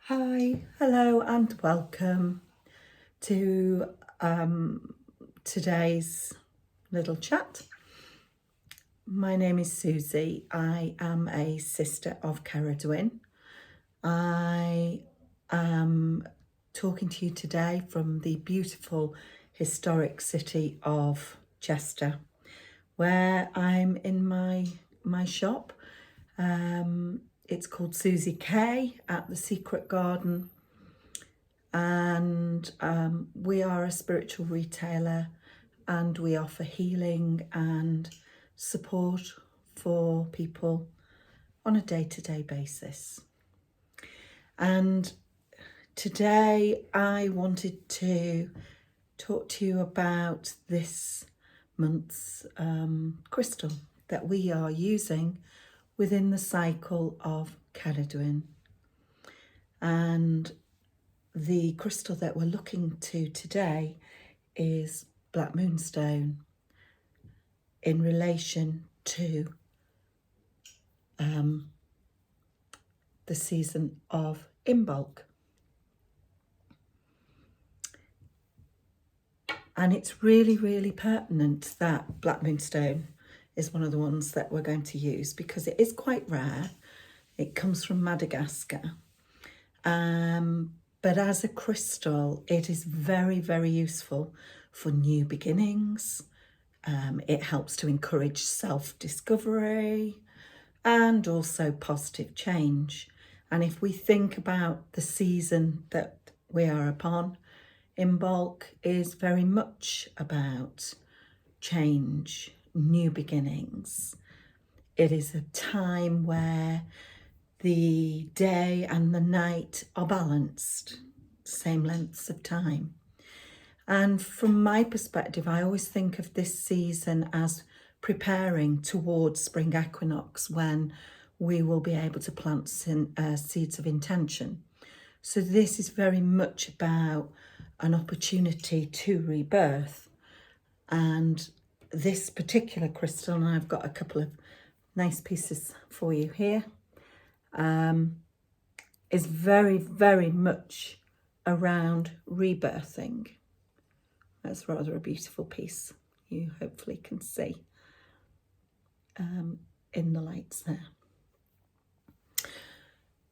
Hi, hello, and welcome to today's little chat. My name is Susie. I am a sister of Cerridwen. I am talking to you today from the beautiful historic city of Chester, where I'm in my shop. It's called Susie K at the Secret Garden, and we are a spiritual retailer, and we offer healing and support for people on a day-to-day basis. And today I wanted to talk to you about this month's crystal that we are using within the cycle of Cerridwen. And the crystal that we're looking to today is Black Moonstone in relation to the season of Imbolc. And it's really, really pertinent that Black Moonstone is one of the ones that we're going to use because it is quite rare. It comes from Madagascar. But as a crystal, it is very, very useful for new beginnings. It helps to encourage self-discovery and also positive change. And if we think about the season that we are upon, Imbolc is very much about change, new beginnings. It is a time where the day and the night are balanced, same lengths of time. And from my perspective, I always think of this season as preparing towards spring equinox, when we will be able to plant seeds of intention. So this is very much about an opportunity to rebirth. And this particular crystal, and I've got a couple of nice pieces for you here, is very, very much around rebirthing. That's rather a beautiful piece. You hopefully can see in the lights there.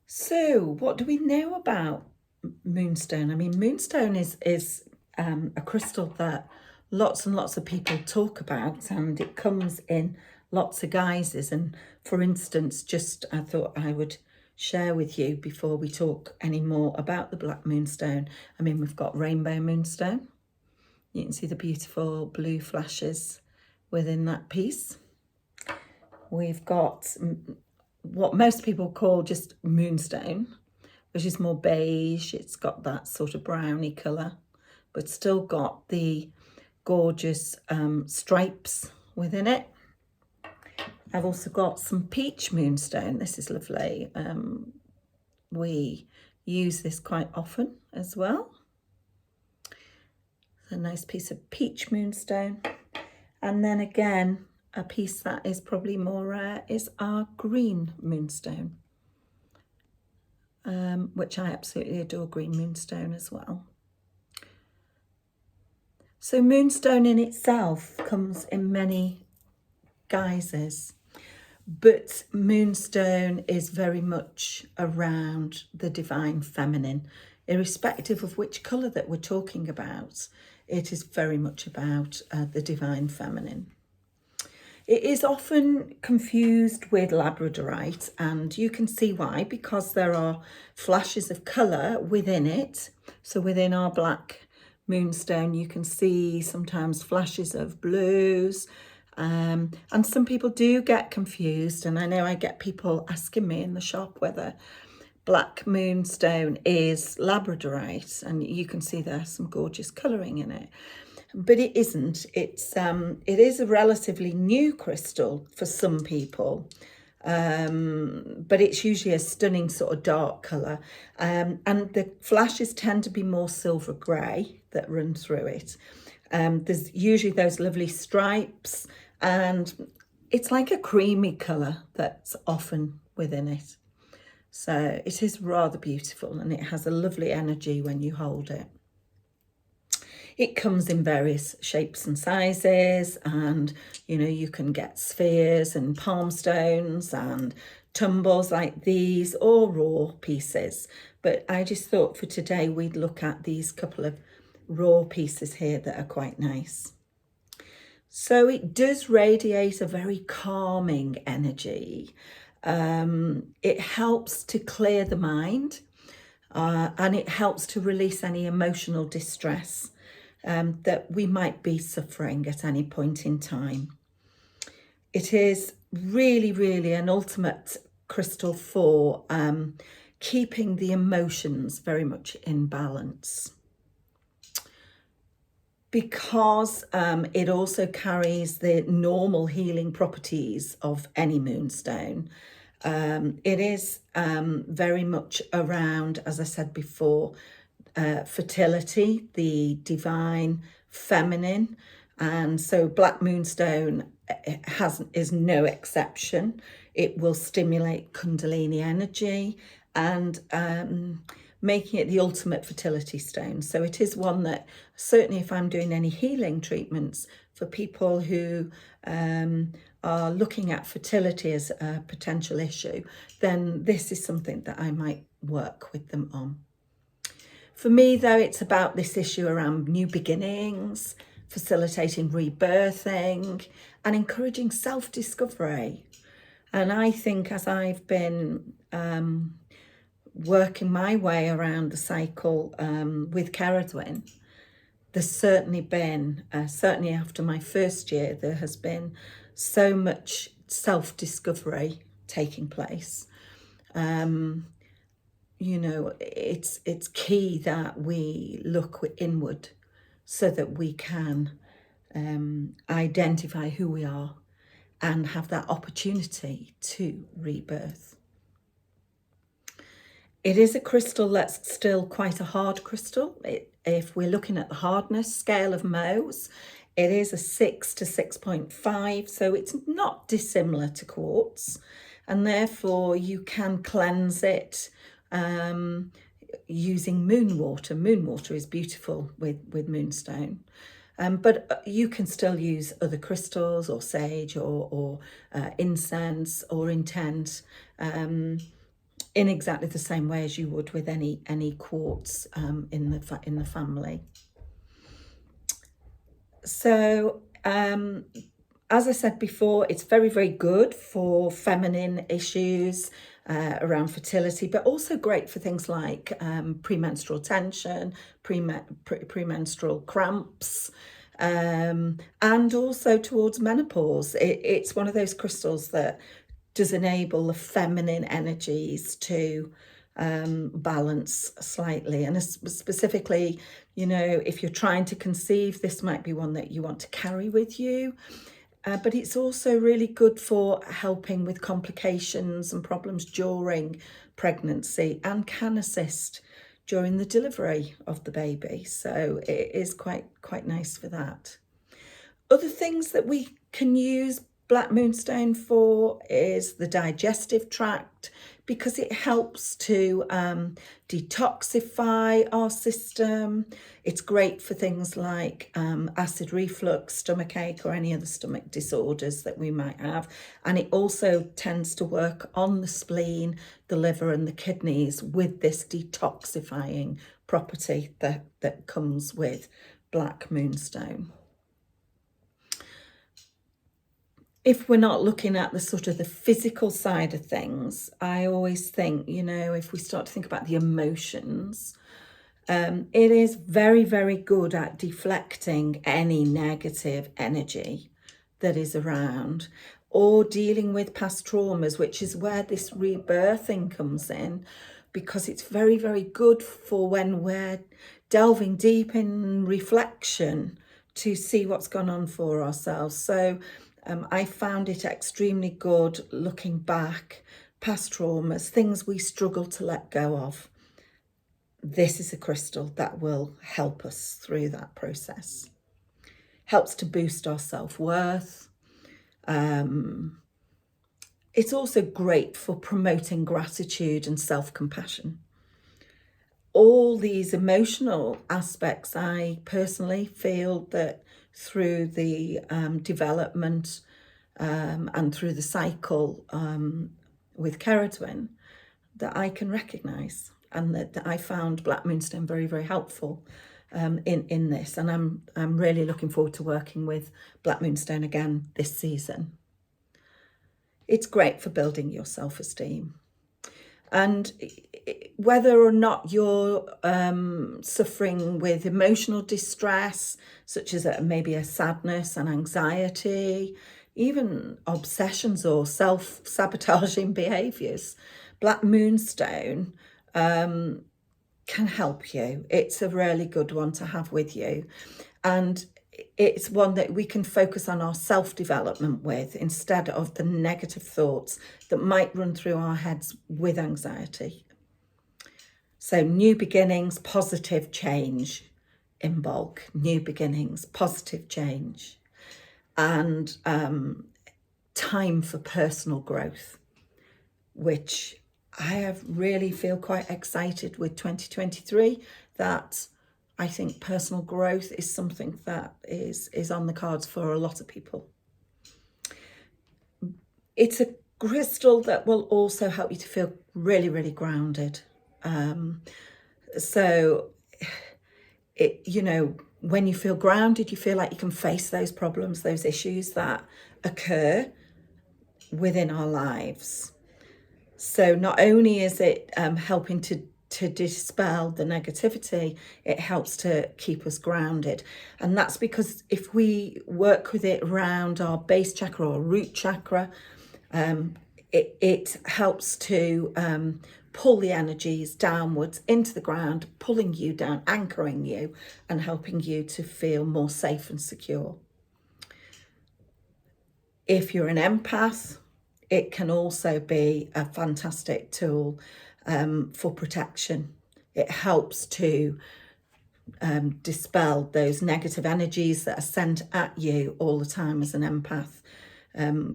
So what do we know about Moonstone? I mean, Moonstone is a crystal that lots and lots of people talk about, and it comes in lots of guises. And for instance, I thought I would share with you before we talk any more about the Black Moonstone. I mean, we've got Rainbow Moonstone. You can see the beautiful blue flashes within that piece. We've got what most people call just Moonstone, which is more beige. It's got that sort of browny colour, but still got the gorgeous stripes within it. I've also got some peach moonstone. This is lovely. We use this quite often as well. A nice piece of peach moonstone. And then again, a piece that is probably more rare is our green moonstone, which I absolutely adore green moonstone as well. So moonstone in itself comes in many guises, but moonstone is very much around the divine feminine. Irrespective of which colour that we're talking about, it is very much about the divine feminine. It is often confused with labradorite, and you can see why, because there are flashes of colour within it. So within our black moonstone, you can see sometimes flashes of blues, and some people do get confused. And I know I get people asking me in the shop whether Black Moonstone is labradorite, and you can see there's some gorgeous colouring in it. But it isn't. It is a relatively new crystal for some people, but it's usually a stunning sort of dark colour, and the flashes tend to be more silver grey that run through it. There's usually those lovely stripes, and it's like a creamy colour that's often within it. So it is rather beautiful, and it has a lovely energy when you hold it. It comes in various shapes and sizes, and you can get spheres and palm stones and tumbles like these, or raw pieces. But I just thought for today we'd look at these couple of raw pieces here that are quite nice. So it does radiate a very calming energy. It helps to clear the mind, and it helps to release any emotional distress that we might be suffering at any point in time. It is really, really an ultimate crystal for keeping the emotions very much in balance. Because it also carries the normal healing properties of any moonstone, it is very much around, as I said before, fertility, the divine feminine. And so black moonstone is no exception. It will stimulate Kundalini energy and making it the ultimate fertility stone. So it is one that, certainly if I'm doing any healing treatments for people who are looking at fertility as a potential issue, then this is something that I might work with them on. For me, though, it's about this issue around new beginnings, facilitating rebirthing, and encouraging self-discovery. And I think as I've been working my way around the cycle with Cerridwen, there's certainly been, certainly after my first year, there has been so much self-discovery taking place. It's key that we look inward so that we can identify who we are and have that opportunity to rebirth. It is a crystal that's still quite a hard crystal. If we're looking at the hardness scale of Mohs, it is a 6 to 6.5, so it's not dissimilar to quartz, and therefore you can cleanse it using moon water. Moon water is beautiful with moonstone. But you can still use other crystals or sage or incense or intent in exactly the same way as you would with any quartz in the family. So as I said before, it's very, very good for feminine issues around fertility, but also great for things like premenstrual tension, premenstrual cramps, and also towards menopause. It's one of those crystals that does enable the feminine energies to balance slightly. And specifically, if you're trying to conceive, this might be one that you want to carry with you. But it's also really good for helping with complications and problems during pregnancy, and can assist during the delivery of the baby. So it is quite nice for that. Other things that we can use black moonstone for is the digestive tract, because it helps to detoxify our system. It's great for things like acid reflux, stomachache, or any other stomach disorders that we might have. And it also tends to work on the spleen, the liver, and the kidneys with this detoxifying property that comes with black moonstone. If we're not looking at the sort of the physical side of things, I always think, if we start to think about the emotions, it is very, very good at deflecting any negative energy that is around, or dealing with past traumas, which is where this rebirthing comes in, because it's very, very good for when we're delving deep in reflection to see what's gone on for ourselves. So I found it extremely good looking back, past traumas, things we struggle to let go of. This is a crystal that will help us through that process. Helps to boost our self-worth. it's also great for promoting gratitude and self-compassion. All these emotional aspects, I personally feel that through the development and through the cycle with Cerridwen, that I can recognise, and that I found Black Moonstone very, very helpful in this. And I'm really looking forward to working with Black Moonstone again this season. It's great for building your self-esteem. And whether or not you're suffering with emotional distress, such as maybe a sadness and anxiety, even obsessions or self-sabotaging behaviours, Black Moonstone can help you. It's a really good one to have with you. And it's one that we can focus on our self-development with instead of the negative thoughts that might run through our heads with anxiety. So new beginnings, positive change in bulk. New beginnings, positive change. And time for personal growth, which I have really feel quite excited with 2023, that I think personal growth is something that is on the cards for a lot of people. It's a crystal that will also help you to feel really, really grounded. So, when you feel grounded, you feel like you can face those problems, those issues that occur within our lives. So not only is it helping to dispel the negativity, it helps to keep us grounded. And that's because if we work with it around our base chakra or root chakra, it helps to pull the energies downwards into the ground, pulling you down, anchoring you, and helping you to feel more safe and secure. If you're an empath, it can also be a fantastic tool for protection. It helps to dispel those negative energies that are sent at you all the time as an empath.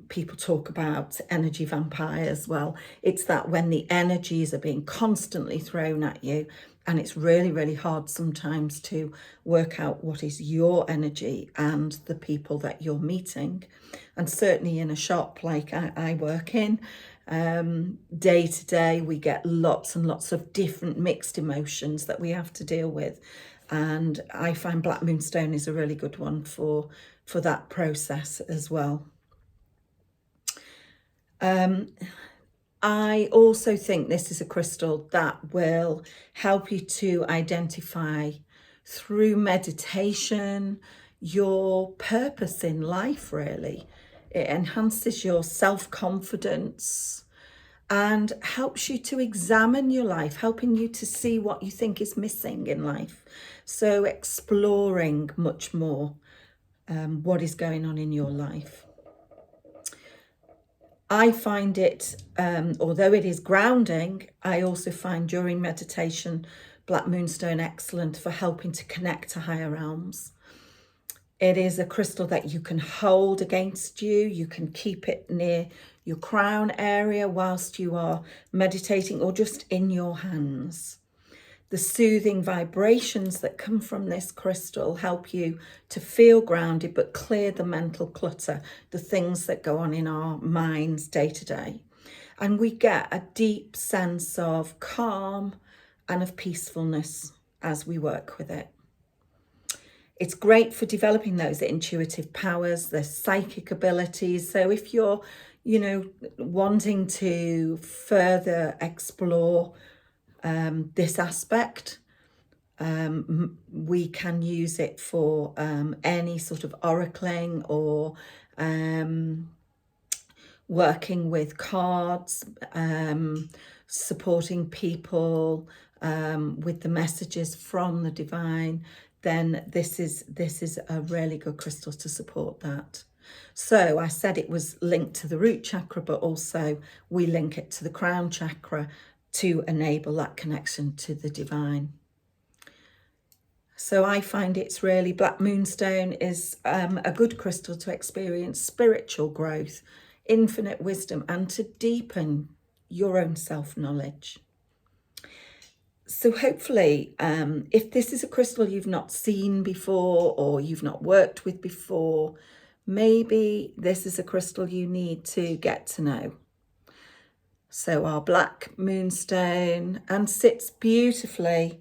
People talk about energy vampires. Well, it's that when the energies are being constantly thrown at you, and it's really, really hard sometimes to work out what is your energy and the people that you're meeting. And certainly in a shop like I work in, day to day, we get lots and lots of different mixed emotions that we have to deal with. And I find Black Moonstone is a really good one for that process as well. I also think this is a crystal that will help you to identify through meditation your purpose in life, really. It enhances your self-confidence and helps you to examine your life, helping you to see what you think is missing in life. So exploring much more what is going on in your life. I find it, although it is grounding, I also find during meditation, Black Moonstone excellent for helping to connect to higher realms. It is a crystal that you can hold against you. You can keep it near your crown area whilst you are meditating, or just in your hands. The soothing vibrations that come from this crystal help you to feel grounded, but clear the mental clutter, the things that go on in our minds day to day. And we get a deep sense of calm and of peacefulness as we work with it. It's great for developing those intuitive powers, the psychic abilities. So if you're, wanting to further explore this aspect, we can use it for any sort of oracling or working with cards, supporting people with the messages from the divine. Then this is a really good crystal to support that. So I said it was linked to the root chakra, but also we link it to the crown chakra to enable that connection to the divine. So I find it's really, Black Moonstone is a good crystal to experience spiritual growth infinite wisdom and to deepen your own self-knowledge. So hopefully, if this is a crystal you've not seen before or you've not worked with before, maybe this is a crystal you need to get to know. So our black moonstone, and sits beautifully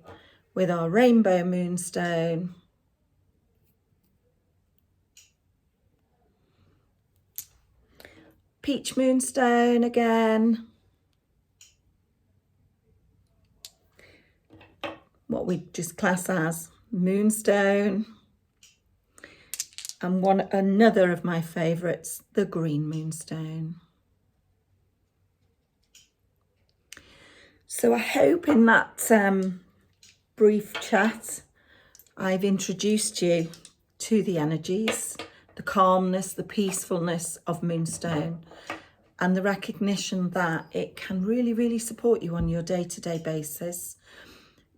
with our rainbow moonstone. Peach moonstone again. What we just class as moonstone. And another of my favourites, the green moonstone. So I hope in that brief chat I've introduced you to the energies, the calmness, the peacefulness of moonstone, and the recognition that it can really, really support you on your day-to-day basis.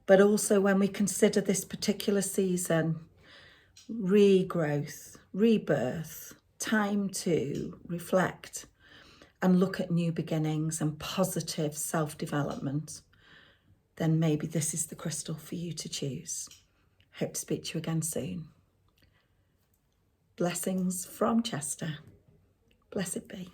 But also when we consider this particular season, regrowth, rebirth, time to reflect and look at new beginnings and positive self-development, then maybe this is the crystal for you to choose. Hope to speak to you again soon. Blessings from Chester. Blessed be.